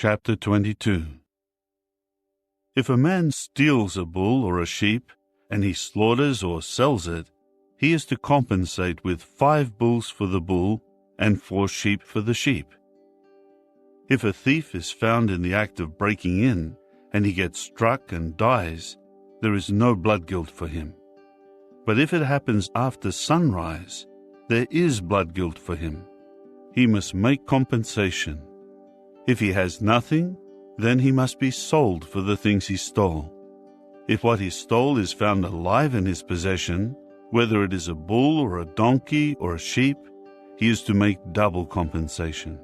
Chapter 22. If a man steals a bull or a sheep, and he slaughters or sells it, he is to compensate with 5 bulls for the bull and 4 sheep for the sheep. If a thief is found in the act of breaking in, and he gets struck and dies, there is no blood guilt for him. But if it happens after sunrise, there is blood guilt for him. He must make compensation. If he has nothing, then he must be sold for the things he stole. If what he stole is found alive in his possession, whether it is a bull or a donkey or a sheep, he is to make double compensation.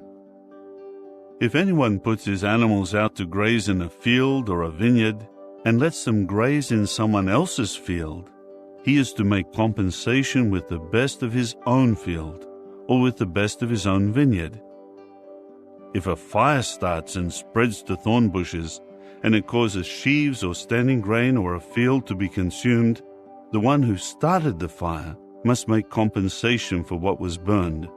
If anyone puts his animals out to graze in a field or a vineyard, and lets them graze in someone else's field, he is to make compensation with the best of his own field, or with the best of his own vineyard. If a fire starts and spreads to thorn bushes, and it causes sheaves or standing grain or a field to be consumed, the one who started the fire must make compensation for what was burned.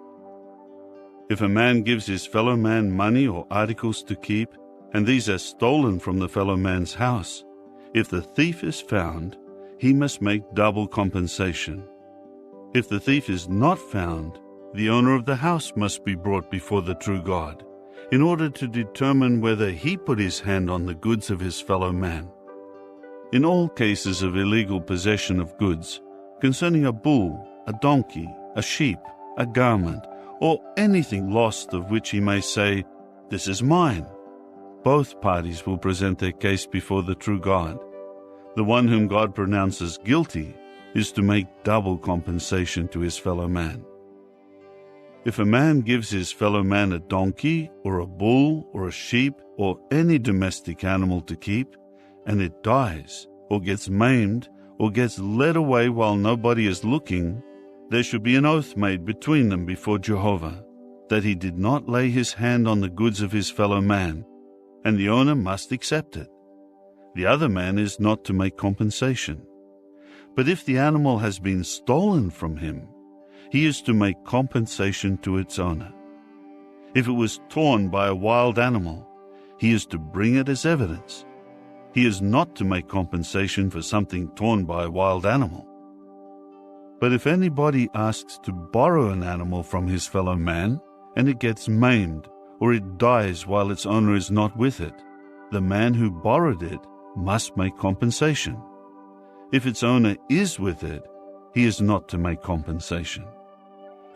If a man gives his fellow man money or articles to keep, and these are stolen from the fellow man's house, if the thief is found, he must make double compensation. If the thief is not found, the owner of the house must be brought before the true God, in order to determine whether he put his hand on the goods of his fellow man. In all cases of illegal possession of goods, concerning a bull, a donkey, a sheep, a garment, or anything lost of which he may say, "This is mine," both parties will present their case before the true God. The one whom God pronounces guilty is to make double compensation to his fellow man. If a man gives his fellow man a donkey or a bull or a sheep or any domestic animal to keep, and it dies or gets maimed or gets led away while nobody is looking, there should be an oath made between them before Jehovah, that he did not lay his hand on the goods of his fellow man, and the owner must accept it. The other man is not to make compensation. But if the animal has been stolen from him, he is to make compensation to its owner. If it was torn by a wild animal, he is to bring it as evidence. He is not to make compensation for something torn by a wild animal. But if anybody asks to borrow an animal from his fellow man, and it gets maimed, or it dies while its owner is not with it, the man who borrowed it must make compensation. If its owner is with it, he is not to make compensation.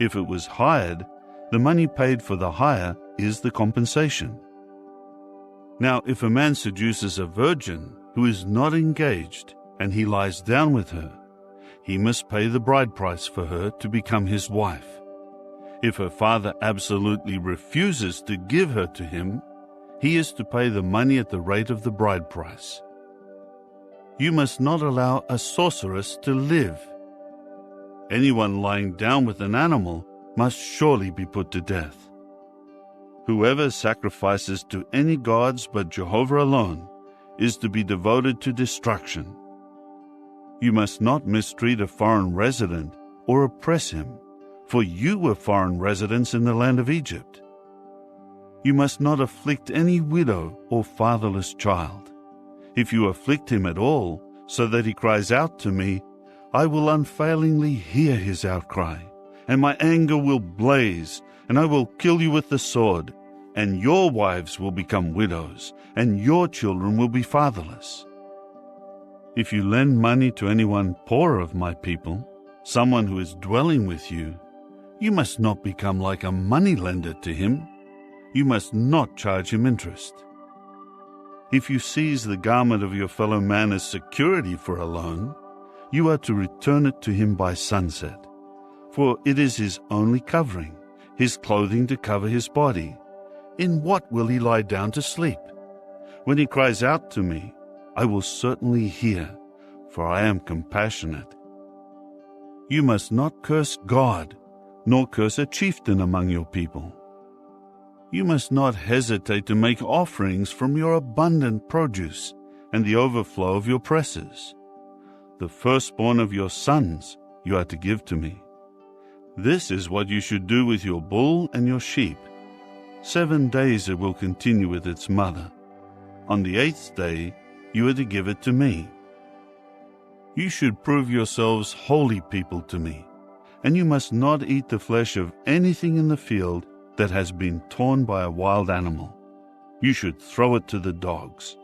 If it was hired, the money paid for the hire is the compensation. Now, if a man seduces a virgin who is not engaged, and he lies down with her, he must pay the bride price for her to become his wife. If her father absolutely refuses to give her to him, he is to pay the money at the rate of the bride price. You must not allow a sorceress to live. Anyone lying down with an animal must surely be put to death. Whoever sacrifices to any gods but Jehovah alone is to be devoted to destruction. You must not mistreat a foreign resident or oppress him, for you were foreign residents in the land of Egypt. You must not afflict any widow or fatherless child. If you afflict him at all, so that he cries out to me, I will unfailingly hear his outcry, and my anger will blaze, and I will kill you with the sword, and your wives will become widows, and your children will be fatherless. If you lend money to anyone poorer of my people, someone who is dwelling with you, you must not become like a moneylender to him. You must not charge him interest. If you seize the garment of your fellow man as security for a loan, you are to return it to him by sunset, for it is his only covering, his clothing to cover his body. In what will he lie down to sleep? When he cries out to me, I will certainly hear, for I am compassionate. You must not curse God, nor curse a chieftain among your people. You must not hesitate to make offerings from your abundant produce and the overflow of your presses. The firstborn of your sons you are to give to me. This is what you should do with your bull and your sheep. 7 days it will continue with its mother. On the 8th day you are to give it to me. You should prove yourselves holy people to me, and you must not eat the flesh of anything in the field that has been torn by a wild animal. You should throw it to the dogs.